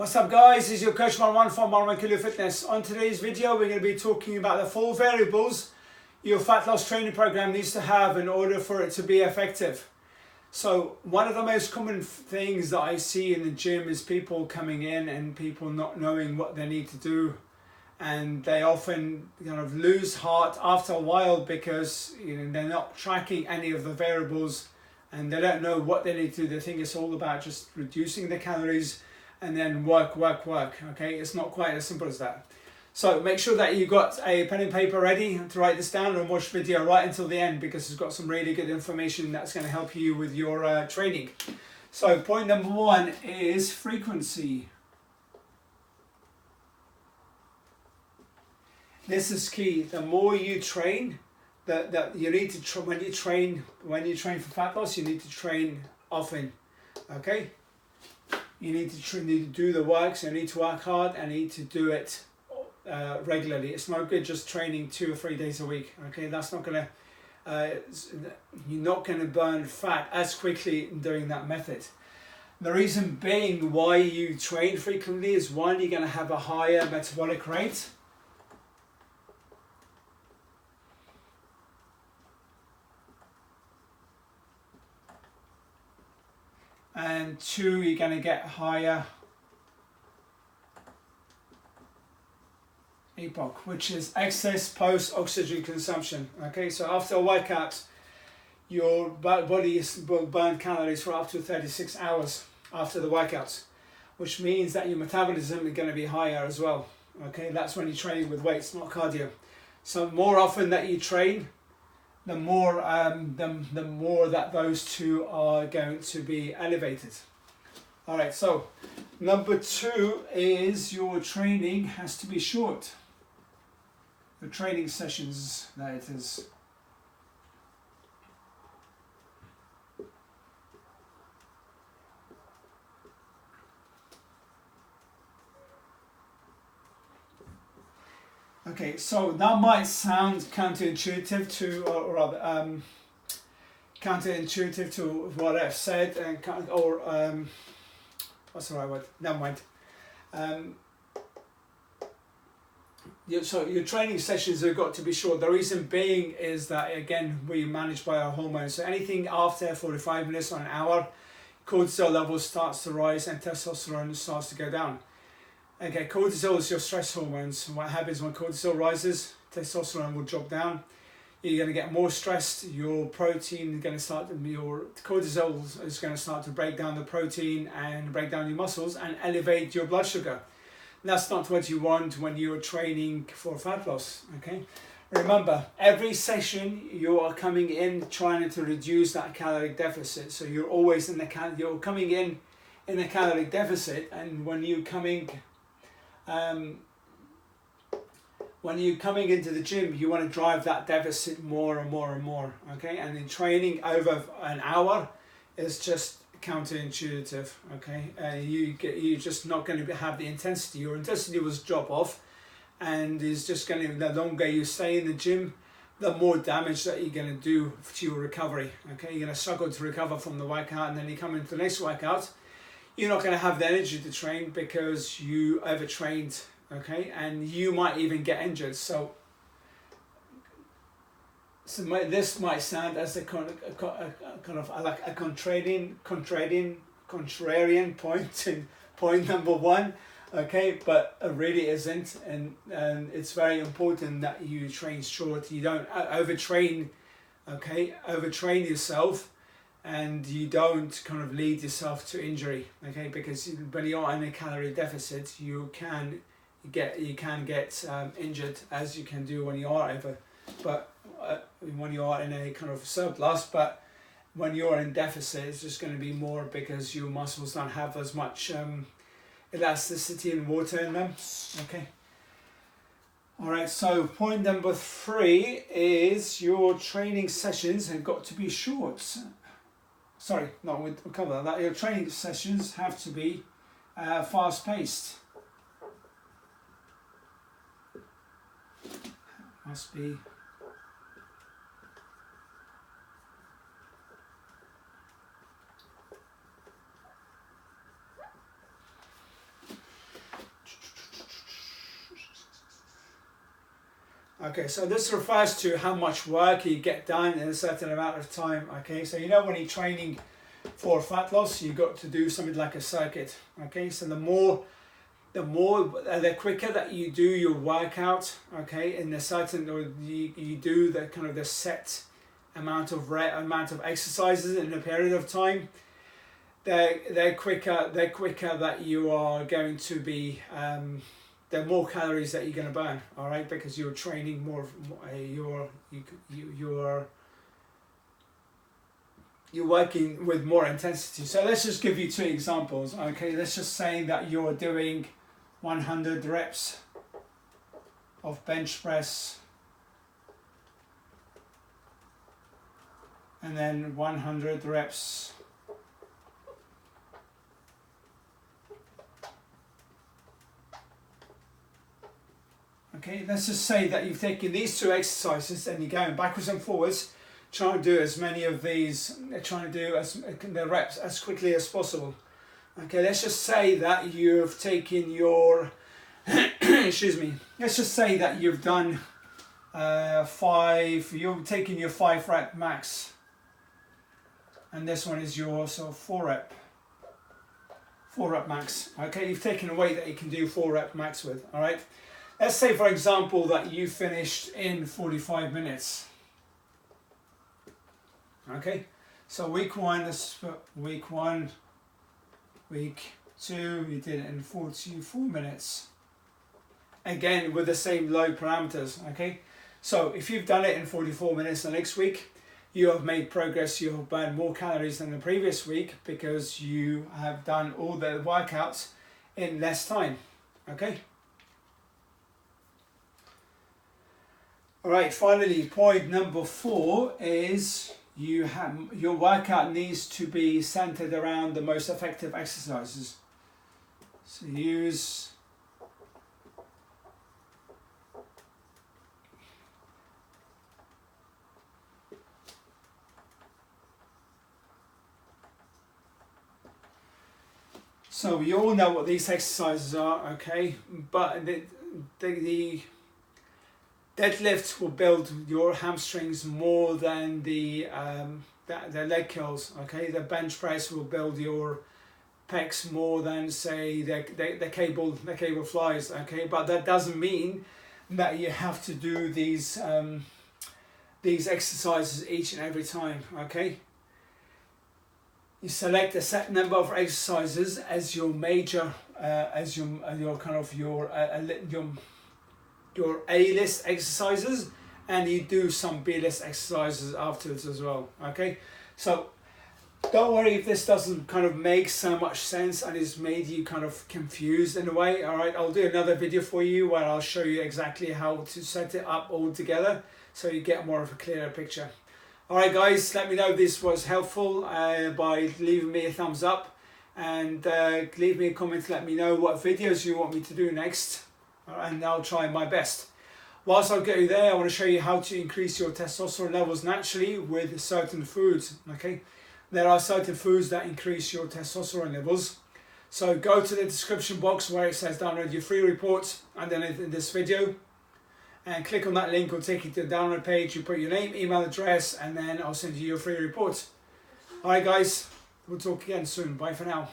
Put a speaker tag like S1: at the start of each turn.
S1: What's up guys, this is your coach Marwan from Marwan Kilo Fitness. On today's video we're going to be talking about the 4 variables your fat loss training program needs to have in order for it to be effective. So one of the most common things that I see in the gym is people coming in and people not knowing what they need to do, and they often kind of lose heart after a while because they're not tracking any of the variables and they don't know what they need to do. They think it's all about just reducing the calories and then work. Okay, it's not quite as simple as that. So make sure that you got a pen and paper ready to write this down and watch the video right until the end, because it's got some really good information that's going to help you with your training. So point number 1 is frequency. This is key. The more you train, that you need to when you train for fat loss, you need to train often. Okay. You need to do the work, so you need to work hard and need to do it regularly. It's not good just training 2 or 3 days a week. Okay, that's not gonna, you're not gonna burn fat as quickly doing that method. The reason being why you train frequently is, one, you're gonna have a higher metabolic rate. And 2, you're going to get higher EPOC, which is excess post-oxygen consumption. Okay, so after a workout, your body will burn calories for up to 36 hours after the workouts, which means that your metabolism is going to be higher as well. Okay, that's when you're training with weights, not cardio. So more often that you train, the more that those two are going to be elevated. All right, so number 2 is your training has to be short. The training sessions, that it is. Okay, so that might sound counterintuitive to, or rather, counterintuitive to what I've said, and what's the right word? Never mind. So your training sessions have got to be short. The reason being is that, again, we manage by our hormones. So anything after 45 minutes or an hour, cortisol level starts to rise and testosterone starts to go down. Okay, cortisol is your stress hormones. What happens when cortisol rises, testosterone will drop down. You're going to get more stressed. Your protein is going to start, your cortisol is going to start to break down the protein and break down your muscles and elevate your blood sugar. That's not what you want when you're training for fat loss. Okay, remember, every session you are coming in trying to reduce that caloric deficit. So you're always in the you're coming in a caloric deficit, and when you're coming into the gym, you want to drive that deficit more and more and more. Okay, and in training over an hour is just counterintuitive. Okay, you're just not going to have the intensity. Your intensity will drop off, and is just going to, the longer you stay in the gym, the more damage that you're going to do to your recovery. Okay, you're going to struggle to recover from the workout, and then you come into the next workout, you're not going to have the energy to train because you overtrained. Okay, and you might even get injured. So this might sound as a kind of like a contrarian point in point number 1. Okay, but it really isn't, and it's very important that you train short. You don't overtrain. Okay, overtrain yourself, and you don't kind of lead yourself to injury. Okay, because when you're in a calorie deficit, you can get injured, as you can do when you are over, but when you are in a kind of surplus. But when you're in deficit, it's just going to be more because your muscles don't have as much elasticity and water in them. Okay. All right. So point number 3 is your training sessions have got to be short. Sorry, no, we'll cover that. Your training sessions have to be fast-paced. Must be Okay, so this refers to how much work you get done in a certain amount of time. Okay, so you know when you're training for fat loss, you got to do something like a circuit. Okay, so the quicker that you do your workout, okay, in a certain, or you do the kind of the set amount of exercises in a period of time, the quicker that you are going to be, the more calories that you're going to burn. All right, because you're training more, you're working with more intensity. So let's just give you 2 examples. Okay, let's just say that you're doing 100 reps of bench press, and then 100 reps okay, let's just say that you've taken these 2 exercises and you're going backwards and forwards, trying to do as many of these, trying to do the reps as quickly as possible. Okay, let's just say that you've taken your excuse me, let's just say that you've done you've taken your 5 rep max, and this one is your 4 rep max. Okay, you've taken a weight that you can do 4 rep max with. All right, let's say for example that you finished in 45 minutes. Okay, so week 1, week 1, week 2, you did it in 44 minutes. Again, with the same load parameters. Okay, so if you've done it in 44 minutes the next week, you have made progress, you have burned more calories than the previous week because you have done all the workouts in less time. Okay. All right, finally, point number 4 is your workout needs to be centered around the most effective exercises. So So we all know what these exercises are, okay? But the deadlift will build your hamstrings more than the leg curls, okay? The bench press will build your pecs more than, say, the cable flies, okay? But that doesn't mean that you have to do these exercises each and every time, okay? You select a set number of exercises as your major, as your kind of your A-list exercises, and you do some B-list exercises afterwards as well. Okay, so don't worry if this doesn't kind of make so much sense and it's made you kind of confused in a way. All right, I'll do another video for you where I'll show you exactly how to set it up all together so you get more of a clearer picture. Alright guys, let me know if this was helpful by leaving me a thumbs up, and leave me a comment to let me know what videos you want me to do next, and I'll try my best. Whilst I'll get you there, I want to show you how to increase your testosterone levels naturally with certain foods. Okay, there are certain foods that increase your testosterone levels. So go to the description box where it says download your free report, and then in this video, and click on that link. It'll take you to the download page. You put your name, email address, and then I'll send you your free report. Alright guys, we'll talk again soon. Bye for now.